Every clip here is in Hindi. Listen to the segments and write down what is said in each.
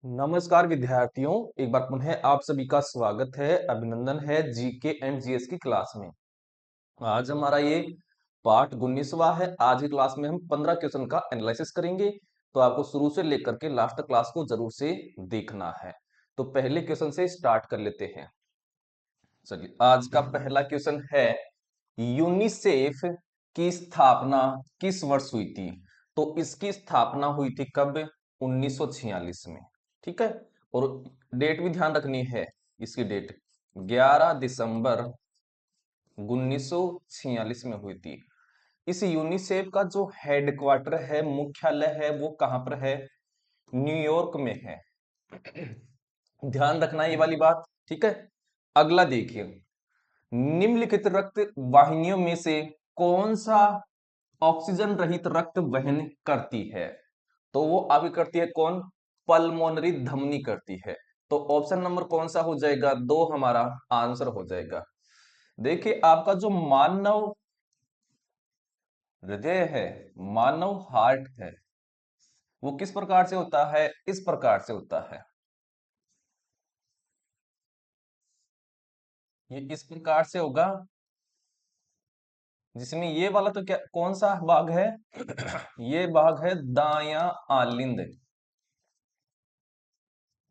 नमस्कार विद्यार्थियों, एक बार पुनः आप सभी का स्वागत है, अभिनंदन है जीके एंड जीएस की क्लास में। आज हमारा ये पाठ 19वां है। आज की क्लास में हम 15 क्वेश्चन का एनालिसिस करेंगे, तो आपको शुरू से लेकर के लास्ट तक क्लास को जरूर से देखना है। तो पहले क्वेश्चन से स्टार्ट कर लेते हैं। चलिए, आज का पहला क्वेश्चन है, यूनिसेफ की स्थापना किस वर्ष हुई थी? तो इसकी स्थापना हुई थी कब? 1946 में। ठीक है, और डेट भी ध्यान रखनी है। इसकी डेट 11 दिसंबर 1946 में हुई थी। इस यूनिसेफ का जो हेडक्वार्टर है, मुख्यालय है, वो कहां पर है? न्यूयॉर्क में है। ध्यान रखना ये वाली बात। ठीक है, अगला देखिए, निम्नलिखित रक्त वाहिनियों में से कौन सा ऑक्सीजन रहित रक्त वहन करती है? तो वो आपकी करती है कौन? पल्मोनरी धमनी करती है। तो ऑप्शन नंबर कौन सा हो जाएगा? दो हमारा आंसर हो जाएगा। देखिए, आपका जो मानव हृदय है, मानव हार्ट है, वो किस प्रकार से होता है? इस प्रकार से होता है। ये इस प्रकार से होगा, जिसमें ये वाला तो क्या, कौन सा भाग है? ये भाग है दायां आलिंद।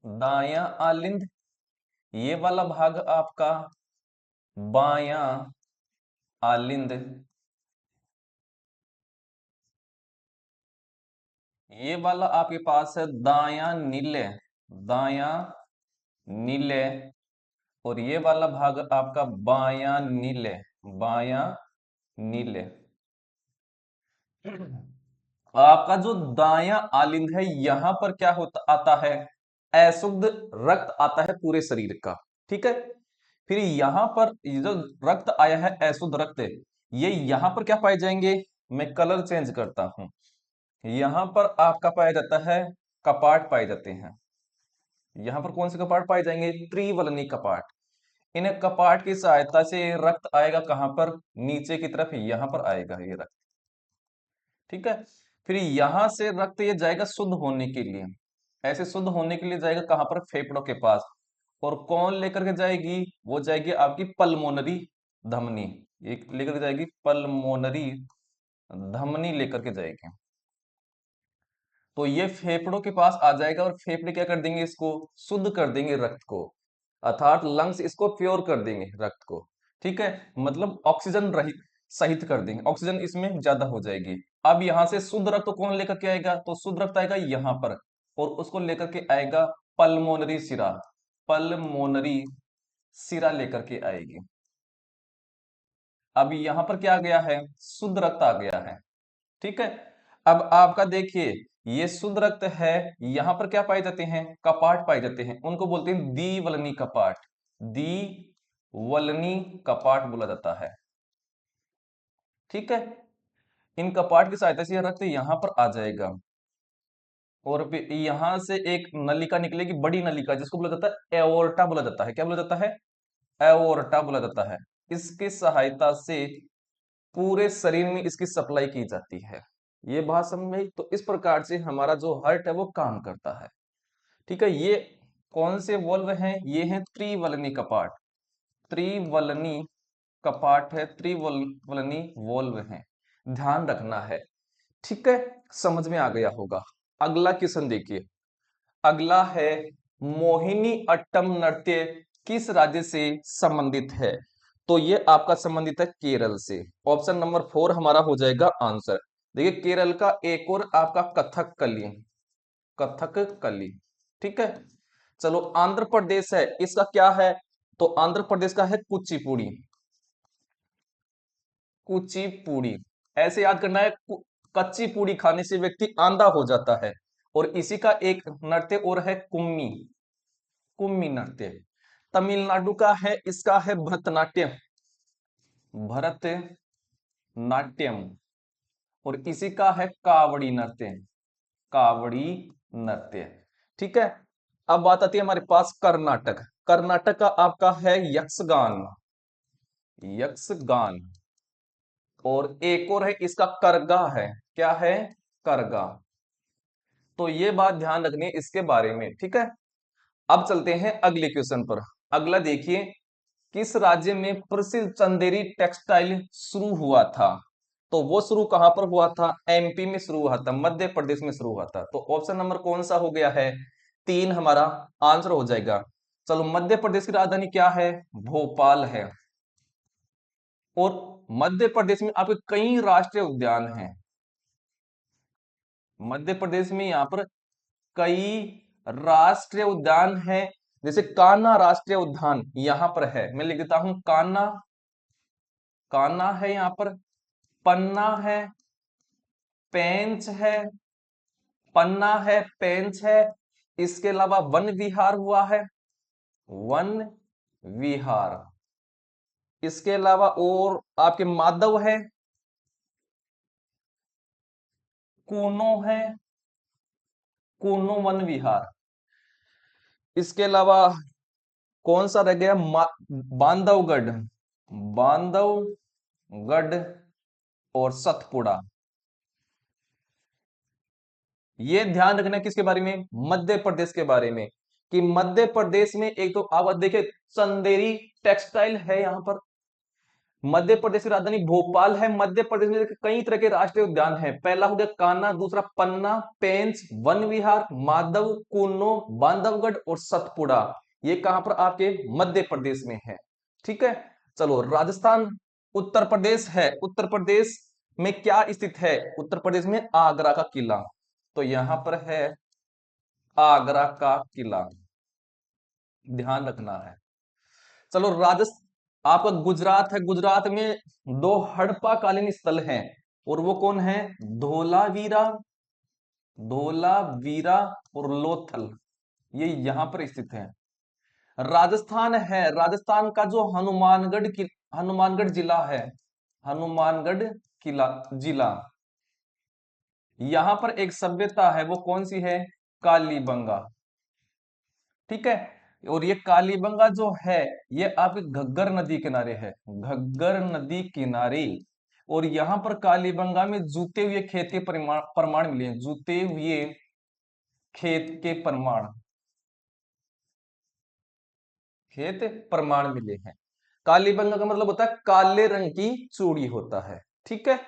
दायां आलिंद। ये वाला भाग आपका बायां आलिंद। ये वाला आपके पास है दायां नीले। दायां नीले। और ये वाला भाग आपका बायां नीले। बायां नीले। आपका जो दायां आलिंद है, यहां पर क्या होता आता है? अशुद्ध रक्त आता है पूरे शरीर का। ठीक है, फिर यहां पर ये जो रक्त आया है, अशुद्ध रक्त, ये यहां पर क्या पाए जाएंगे? मैं कलर चेंज करता हूं। यहां पर आपका पाया जाता है कपाट पाए जाते हैं। यहां पर कौन से कपाट पाए जाएंगे? त्रिवलनी कपाट। इन कपाट की सहायता से रक्त आएगा कहां पर? नीचे की तरफ यहां पर आएगा ये रक्त। ठीक है, फिर यहां से रक्त ये जाएगा शुद्ध होने के लिए। ऐसे शुद्ध होने के लिए जाएगा कहां पर? फेफड़ों के पास। और कौन लेकर के जाएगी? वो जाएगी आपकी पल्मोनरी धमनी। ये लेकर के जाएगी पल्मोनरी धमनी लेकर के जाएगी। तो ये फेफड़ों के पास आ जाएगा और फेफड़े क्या कर देंगे? इसको शुद्ध कर देंगे रक्त को, अर्थात लंग्स इसको प्योर कर देंगे रक्त को। ठीक है, मतलब ऑक्सीजन रहित सहित कर देंगे, ऑक्सीजन इसमें ज्यादा हो जाएगी। अब यहां से शुद्ध रक्त कौन लेकर के आएगा? तो शुद्ध रक्त आएगा यहां पर, और उसको लेकर के आएगा पल्मोनरी सिरा। पल्मोनरी सिरा लेकर के आएगी। अब यहां पर क्या आ गया है? शुद्ध रक्त आ गया है। ठीक है, अब आपका देखिए, ये शुद्ध रक्त है, यहां पर क्या पाए जाते हैं? कपाट पाए जाते हैं, उनको बोलते हैं द्विवलनी कपाट। द्विवलनी कपाट बोला जाता है। ठीक है, इन कपाट की सहायता से यह रक्त यहां पर आ जाएगा, और फिर यहां से एक नलिका निकलेगी, बड़ी नलिका, जिसको बोला जाता है एओर्टा बोला जाता है। क्या बोला जाता है? एओर्टा बोला जाता है। इसकी सहायता से पूरे शरीर में इसकी सप्लाई की जाती है। ये बात समझ में आई? तो इस प्रकार से हमारा जो हार्ट है वो काम करता है। ठीक है, ये कौन से वॉल्व हैं? ये हैं त्रिवलनी कपाट। त्रिवलनी कपाट है, त्रिवलनी वॉल्व हैं। ध्यान रखना है। ठीक है, समझ में आ गया होगा। अगला क्वेश्चन देखिए। अगला है, मोहिनी अट्टम नृत्य किस राज्य से संबंधित है? तो ये आपका संबंधित है केरल से। ऑप्शन नंबर 4 हमारा हो जाएगा आंसर। देखिए, केरल का एक और आपका कथकली। कथकली। ठीक है, चलो, आंध्र प्रदेश है, इसका क्या है? तो आंध्र प्रदेश का है कुचिपुड़ी। कुचिपुड़ी। ऐसे याद करना है, कच्ची पूड़ी खाने से व्यक्ति आंधा हो जाता है। और इसी का एक नृत्य और है कुम्मी। कुम्मी नृत्य। तमिलनाडु का है, इसका है भरतनाट्यम। भरतनाट्यम। और इसी का है कावड़ी नृत्य। कावड़ी नृत्य। ठीक है, अब बात आती है हमारे पास कर्नाटक। कर्नाटक का आपका है यक्षगान। यक्षगान। और एक और है, इसका करगा है। क्या है? करगा। तो ये बात ध्यान रखनी है इसके बारे में, ठीक है। अब चलते हैं अगले क्वेश्चन पर। अगला देखिए, किस राज्य में प्रसिद्ध चंदेरी टेक्सटाइल शुरू हुआ था? तो वो शुरू कहां पर हुआ था? एमपी में शुरू हुआ था, मध्य प्रदेश में शुरू हुआ था। तो ऑप्शन नंबर कौन सा हो गया है? 3 हमारा आंसर हो जाएगा। चलो, मध्य प्रदेश की राजधानी क्या है? भोपाल है। और मध्य प्रदेश में आपके कई राष्ट्रीय उद्यान हैं। मध्य प्रदेश में यहाँ पर कई राष्ट्रीय उद्यान हैं। जैसे कान्हा राष्ट्रीय उद्यान यहां पर है, मैं लिख देता हूं कान्हा। कान्हा है यहाँ पर, पन्ना है, पेंच है, पन्ना है, पेंच है। इसके अलावा वन विहार हुआ है, वन विहार। इसके अलावा और आपके माधव है, कूनो है, कूनो वन विहार। इसके अलावा कौन सा रह गया? बांधवगढ़, बांधवगढ़ और सतपुड़ा। ये ध्यान रखना किसके बारे में? मध्य प्रदेश के बारे में, कि मध्य प्रदेश में एक तो आप देखिए चंदेरी टेक्सटाइल है यहाँ पर। मध्य प्रदेश की राजधानी भोपाल है। मध्य प्रदेश में कई तरह के राष्ट्रीय उद्यान हैं। पहला हो गया कान्हा, दूसरा पन्ना, पेंच, वन विहार, माधव, कुन्नो, बांधवगढ़ और सतपुड़ा। ये कहां पर? आपके मध्य प्रदेश में है, ठीक है। चलो, राजस्थान, उत्तर प्रदेश है। उत्तर प्रदेश में क्या स्थित है? उत्तर प्रदेश में आगरा का किला। तो यहां पर है आगरा का किला, ध्यान रखना है। चलो, राजस्थान आपका गुजरात है। गुजरात में 2 हड़प्पा कालीन स्थल हैं, और वो कौन है? धोलावीरा, धोलावीरा और लोथल, ये यहां पर स्थित है। राजस्थान है। राजस्थान का जो हनुमानगढ़ जिला है, हनुमानगढ़ किला जिला, यहां पर एक सभ्यता है, वो कौन सी है? कालीबंगा, ठीक है। और ये कालीबंगा जो है, ये आपके घग्गर नदी किनारे है, घग्गर नदी किनारे। और यहां पर कालीबंगा में जूते हुए खेत के प्रमाण मिले हैं, जूते हुए खेत के प्रमाण, खेत प्रमाण मिले हैं। कालीबंगा का मतलब होता है काले रंग की चूड़ी होता है, ठीक है।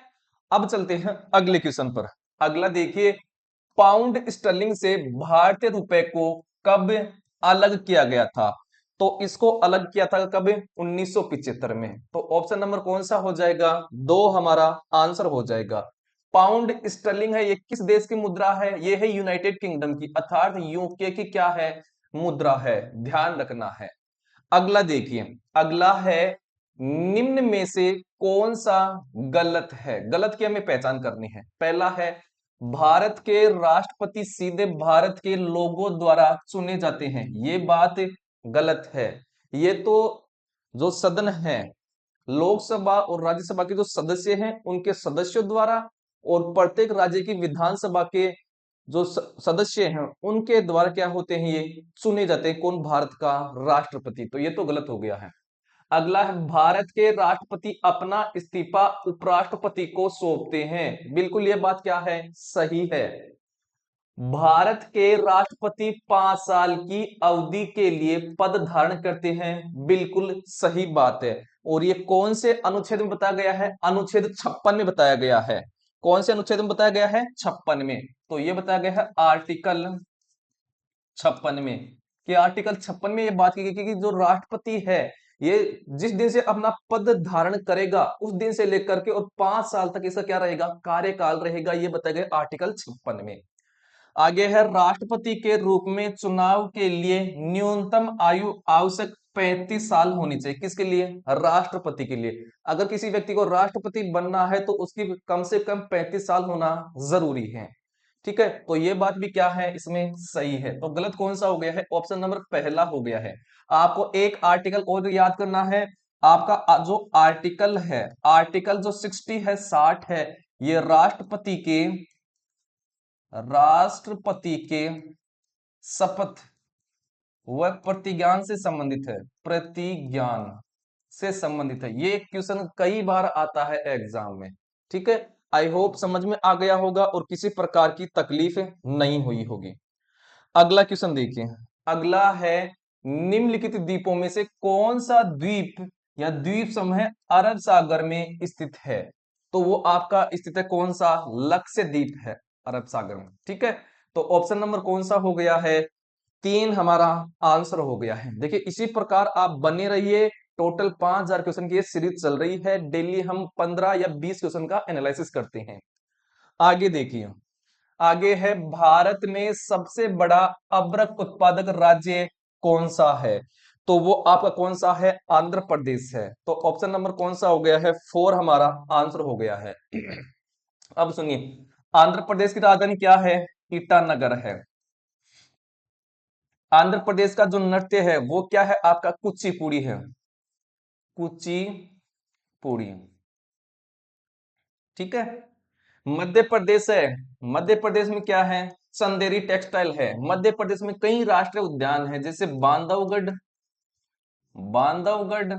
अब चलते हैं अगले क्वेश्चन पर। अगला देखिए, पाउंड स्टर्लिंग से भारतीय रुपए को कब अलग किया गया था? तो इसको अलग किया था कब? 1975 में। तो ऑप्शन नंबर कौन सा हो जाएगा? 2 हमारा आंसर हो जाएगा। पाउंड स्टर्लिंग है, ये किस देश की मुद्रा है? ये है यूनाइटेड किंगडम की, अर्थात यूके की क्या है? मुद्रा है, ध्यान रखना है। अगला देखिए, अगला है, निम्न में से कौन सा गलत है? गलत की हमें पहचान करनी है। पहला है, भारत के राष्ट्रपति सीधे भारत के लोगों द्वारा चुने जाते हैं, ये बात गलत है। ये तो जो सदन है, लोकसभा और राज्यसभा के जो सदस्य हैं, उनके सदस्यों द्वारा, और प्रत्येक राज्य की विधानसभा के जो सदस्य हैं, उनके द्वारा क्या होते हैं? ये चुने जाते हैं। कौन? भारत का राष्ट्रपति। तो ये तो गलत हो गया है। अगला है, भारत के राष्ट्रपति अपना इस्तीफा उपराष्ट्रपति को सौंपते हैं, बिल्कुल ये बात क्या है? सही है। भारत के राष्ट्रपति 5 साल की अवधि के लिए पद धारण करते हैं, बिल्कुल सही बात है। और ये कौन से अनुच्छेद में बताया गया है? अनुच्छेद 56 में बताया गया है। कौन से अनुच्छेद में बताया गया है? 56 में। तो ये बताया गया है आर्टिकल 56 में, कि आर्टिकल 56 में ये बात की गई कि जो राष्ट्रपति है, ये जिस दिन से अपना पद धारण करेगा, उस दिन से लेकर के और 5 साल तक इसका क्या रहेगा? कार्यकाल रहेगा, ये बताया गया आर्टिकल 56 में। आगे है, राष्ट्रपति के रूप में चुनाव के लिए न्यूनतम आयु आवश्यक 35 साल होनी चाहिए। किसके लिए? राष्ट्रपति के लिए। अगर किसी व्यक्ति को राष्ट्रपति बनना है, तो उसकी कम से कम 35 साल होना जरूरी है, ठीक है। तो ये बात भी क्या है? इसमें सही है। तो गलत कौन सा हो गया है? ऑप्शन नंबर पहला हो गया है। आपको एक आर्टिकल और याद करना है। आपका जो आर्टिकल है, आर्टिकल जो 60 है, 60 है, ये राष्ट्रपति के शपथ व प्रतिज्ञान से संबंधित है, प्रतिज्ञान से संबंधित है। ये क्वेश्चन कई बार आता है एग्जाम में, ठीक है। आई होप समझ में आ गया होगा और किसी प्रकार की तकलीफ नहीं हुई होगी। अगला क्वेश्चन देखिए। अगला है, निम्नलिखित द्वीपों में से कौन सा द्वीप या द्वीप समूह अरब सागर में स्थित है? तो वो आपका स्थित है कौन सा? लक्षद्वीप है अरब सागर में। ठीक है, तो ऑप्शन नंबर कौन सा हो गया है? 3 हमारा आंसर हो गया है। देखिए इसी प्रकार आप बने रहिए। टोटल 5000 क्वेश्चन की ये सीरीज चल रही है। डेली हम 15 या 20 क्वेश्चन का एनालिसिस करते हैं। आगे देखिए, आगे है, भारत में सबसे बड़ा अबरक उत्पादक राज्य कौन सा है? तो वो आपका कौन सा है? आंध्र प्रदेश है। तो ऑप्शन नंबर कौन सा हो गया है? 4 हमारा आंसर हो गया है। अब सुनिए, आंध्र प्रदेश की राजधानी क्या है? ईटानगर है। आंध्र प्रदेश का जो नृत्य है वो क्या है? आपका कुचिपुड़ी है। कुचिपुड़ी। ठीक है। मध्य प्रदेश है। मध्य प्रदेश में क्या है? चंदेरी टेक्सटाइल है। मध्य प्रदेश में कई राष्ट्रीय उद्यान है, जैसे बांधवगढ़, बांधवगढ़,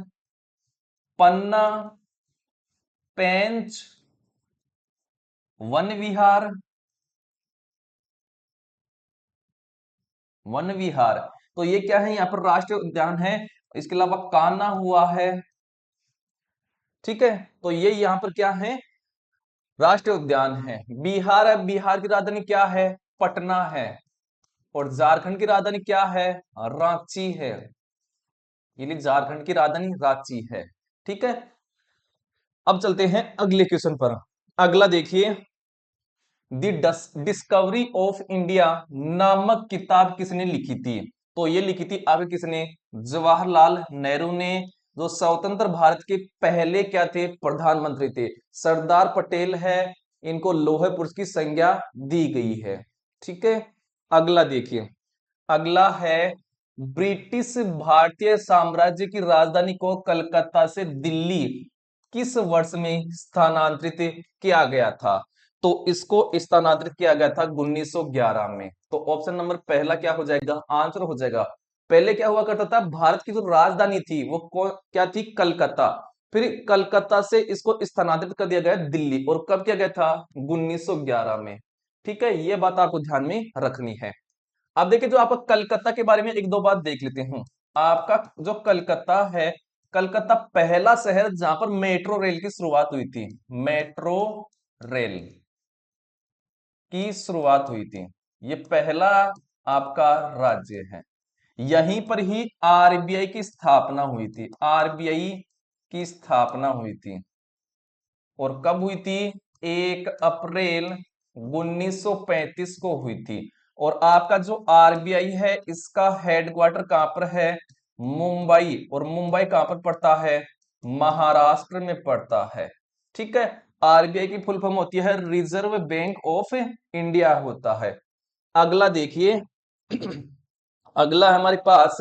पन्ना, पेंच, वन विहार, वन विहार। तो ये क्या है? यहाँ पर राष्ट्रीय उद्यान है। इसके अलावा कान्हा हुआ है। ठीक है, तो ये यहाँ पर क्या है? राष्ट्रीय उद्यान है। बिहार है। बिहार की राजधानी क्या है? पटना है। और झारखंड की राजधानी क्या है? रांची है। ये झारखंड की राजधानी रांची है। ठीक है, अब चलते हैं अगले क्वेश्चन पर। अगला देखिए, द डिस्कवरी ऑफ इंडिया नामक किताब किसने लिखी थी? तो ये लिखी थी आपके किसने? जवाहरलाल नेहरू ने, जो स्वतंत्र भारत के पहले क्या थे? प्रधानमंत्री थे। सरदार पटेल है। इनको लौह पुरुष की संज्ञा दी गई है। ठीक है, अगला देखिए। अगला है, ब्रिटिश भारतीय साम्राज्य की राजधानी को कलकत्ता से दिल्ली किस वर्ष में स्थानांतरित किया गया था? तो इसको स्थानांतरित किया गया था 1911 में। तो ऑप्शन नंबर पहला क्या हो जाएगा? आंसर हो जाएगा। पहले क्या हुआ करता था? भारत की जो राजधानी थी वो क्या थी? कलकत्ता। फिर कलकत्ता से इसको स्थानांतरित कर दिया गया दिल्ली। और कब किया गया था? 1911 में। ठीक है, ये बात आपको ध्यान में रखनी है। अब देखिए, जो आपका कलकत्ता के बारे में एक दो बात देख लेते हैं। आपका जो कलकत्ता है, कलकत्ता पहला शहर जहां पर मेट्रो रेल की शुरुआत हुई थी। मेट्रो रेल की शुरुआत हुई थी। ये पहला आपका राज्य है। यहीं पर ही आरबीआई की स्थापना हुई थी। आरबीआई की स्थापना हुई थी। और कब हुई थी? 1 अप्रैल 1935 को हुई थी। और आपका जो आरबीआई है इसका हेडक्वार्टर कहां पर है? मुंबई। और मुंबई कहां पर पड़ता है? महाराष्ट्र में पड़ता है। ठीक है, आरबीआई की फुल फॉर्म होती है रिजर्व बैंक ऑफ इंडिया होता है। अगला देखिए। अगला हमारे पास,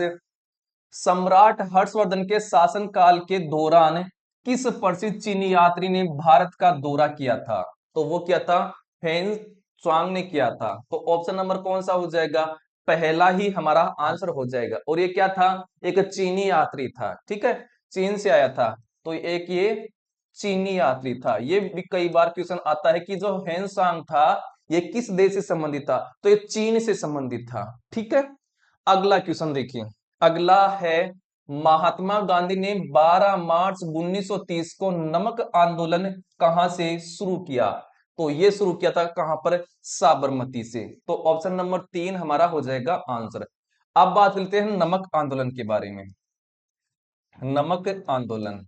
सम्राट हर्षवर्धन के शासनकाल के दौरान किस प्रसिद्ध चीनी यात्री ने भारत का दौरा किया था? तो वो क्या था? फेंग त्सांग ने किया था। तो ऑप्शन नंबर कौन सा हो जाएगा? पहला ही हमारा आंसर हो जाएगा। और ये क्या था? एक चीनी यात्री था। ठीक है, चीन से आया था। तो एक ये चीनी यात्री था। ये भी कई बार क्वेश्चन आता है कि जो हेन सांग था ये किस देश से संबंधित था? तो ये चीन से संबंधित था। ठीक है, अगला क्वेश्चन देखिए। अगला है, महात्मा गांधी ने 12 मार्च 1930 को नमक आंदोलन कहां से शुरू किया? तो ये शुरू किया था कहां पर? साबरमती से। तो ऑप्शन नंबर 3 हमारा हो जाएगा आंसर। अब बात करते हैं नमक आंदोलन के बारे में। नमक आंदोलन,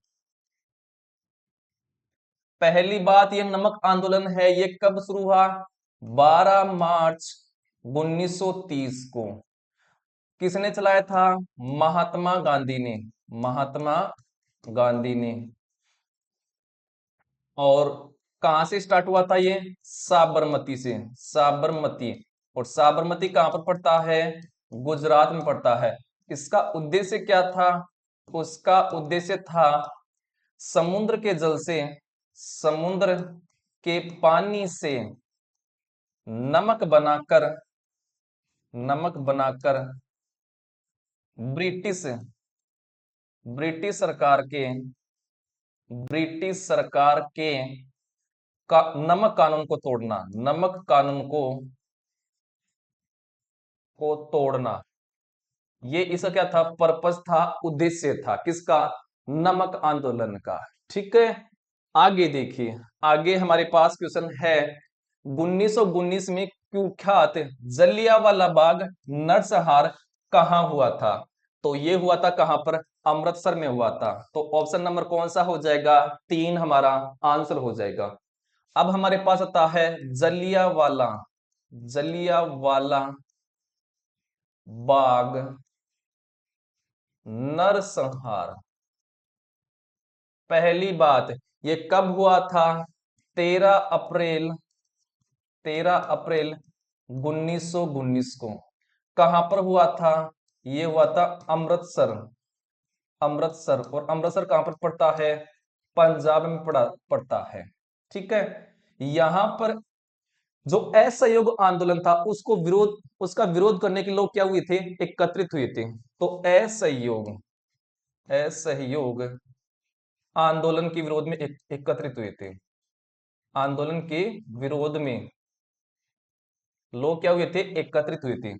पहली बात, ये नमक आंदोलन है ये कब शुरू हुआ? 12 मार्च 1930 को। किसने चलाया था? महात्मा गांधी ने। महात्मा गांधी ने। और कहां से स्टार्ट हुआ था ये? साबरमती से। साबरमती। और साबरमती कहां पर पड़ता है? गुजरात में पड़ता है। इसका उद्देश्य क्या था? उसका उद्देश्य था समुद्र के जल से, समुद्र के पानी से नमक बनाकर, नमक बनाकर ब्रिटिश, ब्रिटिश सरकार के, ब्रिटिश सरकार के नमक कानून को तोड़ना, नमक कानून को तोड़ना, ये इसका क्या था, पर्पस था, उद्देश्य था, किसका, नमक आंदोलन का। ठीक है, आगे देखिए, आगे हमारे पास क्वेश्चन है 1919 में कुख्यात जलियांवाला बाग नरसंहार कहां हुआ था। तो ये हुआ था कहां पर, अमृतसर में हुआ था। तो ऑप्शन नंबर कौन सा हो जाएगा, 3 हमारा आंसर हो जाएगा। अब हमारे पास आता है जलियांवाला, जलियांवाला बाग नरसंहार। पहली बात, ये कब हुआ था, 13 अप्रैल, 13 अप्रैल 1919 को। कहां पर हुआ था, ये हुआ था अमृतसर, अमृतसर। और अमृतसर कहां पर पड़ता है, पंजाब में पड़ता है। ठीक है, यहां पर जो असहयोग आंदोलन था उसको विरोध, उसका विरोध करने के लोग क्या हुए थे, एकत्रित हुए थे। तो असहयोग, असहयोग आंदोलन के विरोध में एकत्रित हुए थे। आंदोलन के विरोध में लोग क्या हुए थे, एकत्रित हुए थे।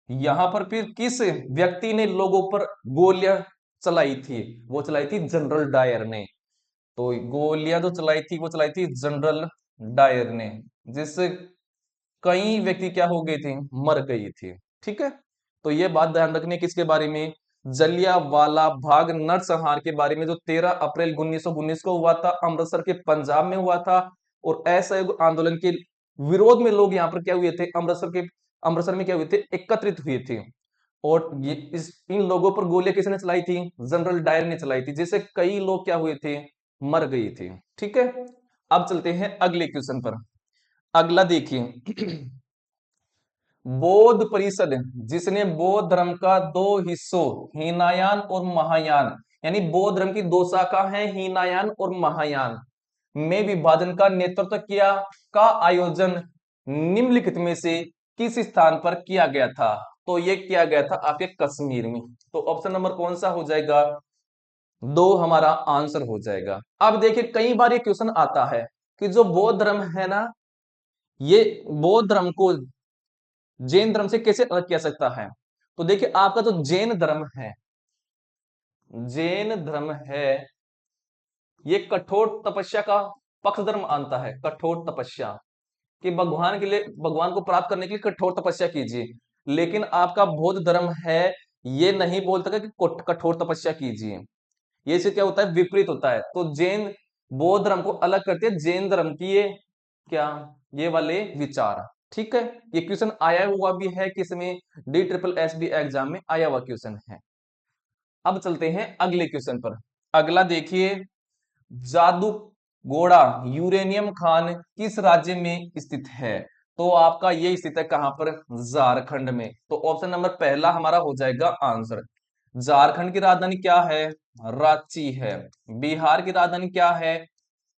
यहां पर फिर किस व्यक्ति ने लोगों पर गोलियां चलाई थी, वो चलाई थी जनरल डायर ने। तो गोलियां जो चलाई थी वो चलाई थी जनरल डायर ने, जिससे कई व्यक्ति क्या हो गए थे, मर गए थे। ठीक है, तो ये बात ध्यान रखने किसके बारे में, जलियांवाला बाग नरसंहार के बारे में, जो 13 अप्रैल 1919 को हुआ था, अमृतसर के पंजाब में हुआ था। और असहयोग आंदोलन के विरोध में लोग यहाँ पर क्या हुए थे, अमृतसर में क्या हुए थे, एकत्रित हुए थे। और ये इन लोगों पर गोलियां किसने चलाई थी, जनरल डायर ने चलाई थी, जिससे कई लोग क्या हुए थे, मर गए थे। ठीक है, अब चलते हैं अगले क्वेश्चन पर। अगला देखिए बौद्ध परिषद, जिसने बौद्ध धर्म का दो हिस्सों हीनायान और महायान, यानी बौद्ध धर्म की दो शाखा है हीनायान और महायान में विभाजन का नेतृत्व किया, का आयोजन निम्नलिखित में से किस स्थान पर किया गया था। तो ये किया गया था आपके कश्मीर में। तो ऑप्शन नंबर कौन सा हो जाएगा, 2 हमारा आंसर हो जाएगा। अब देखिए कई बार ये क्वेश्चन आता है कि जो बौद्ध धर्म है ना, ये बौद्ध धर्म को जैन धर्म से कैसे अलग किया सकता है। तो देखिए आपका जो जैन धर्म है, जैन धर्म है, ये कठोर तपस्या का पक्ष धर्म मानता है, कठोर तपस्या, कि भगवान के लिए, भगवान को प्राप्त करने के लिए कठोर तपस्या कीजिए। लेकिन आपका बौद्ध धर्म है, ये नहीं बोलता कि कठोर तपस्या कीजिए, ये से क्या होता है, विपरीत होता है। तो जैन बौद्ध धर्म को अलग करते हैं जैन धर्म की ये क्या, ये वाले विचार। ठीक है, ये क्वेश्चन आया हुआ भी है किसमें, DSSB एग्जाम में आया हुआ क्वेश्चन है। अब चलते हैं अगले क्वेश्चन पर। अगला देखिए, जादूगोड़ा यूरेनियम खान किस राज्य में स्थित है। तो आपका ये स्थित है कहां पर, झारखंड में। तो ऑप्शन नंबर पहला हमारा हो जाएगा आंसर। झारखंड की राजधानी क्या है, रांची है। बिहार की राजधानी क्या है,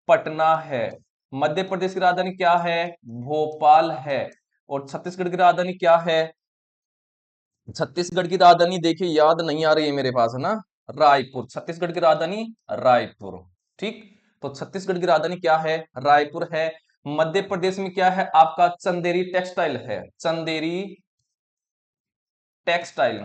पटना है। मध्य प्रदेश की राजधानी क्या है, भोपाल है। और छत्तीसगढ़ की राजधानी क्या है, छत्तीसगढ़ की राजधानी देखिए याद नहीं आ रही है मेरे पास, है ना, रायपुर। छत्तीसगढ़ की राजधानी रायपुर। ठीक, तो छत्तीसगढ़ की राजधानी क्या है, रायपुर है। मध्य प्रदेश में क्या है आपका, चंदेरी टेक्सटाइल है, चंदेरी टेक्सटाइल,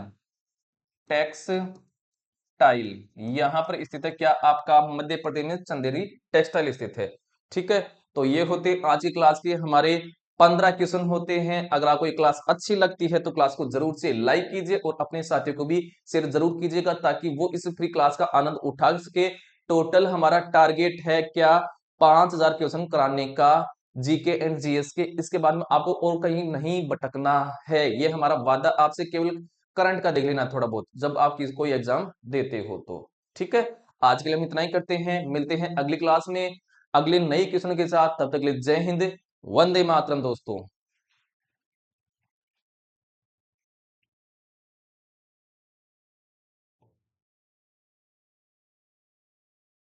टेक्सटाइल यहां पर स्थित है, क्या आपका मध्य प्रदेश में चंदेरी टेक्सटाइल स्थित है। ठीक है, तो ये होते आज की क्लास के हमारे 15 क्वेश्चन होते हैं। अगर आपको ये क्लास अच्छी लगती है तो क्लास को जरूर से लाइक कीजिए और अपने साथियों को भी शेयर जरूर कीजिएगा, ताकि वो इस फ्री क्लास का आनंद उठा सके। टोटल हमारा टारगेट है क्या, 5000 क्वेश्चन कराने का, जीके एंड जीएस के। इसके बाद में आपको और कहीं नहीं भटकना है, ये हमारा वादा आपसे। केवल करंट का देख लेना थोड़ा बहुत जब आप कोई एग्जाम देते हो तो। ठीक है, आज के लिए हम इतना ही करते हैं, मिलते हैं अगली क्लास में अगले नए क्वेश्चन के साथ। तब तक के लिए जय हिंद, वंदे मातरम दोस्तों।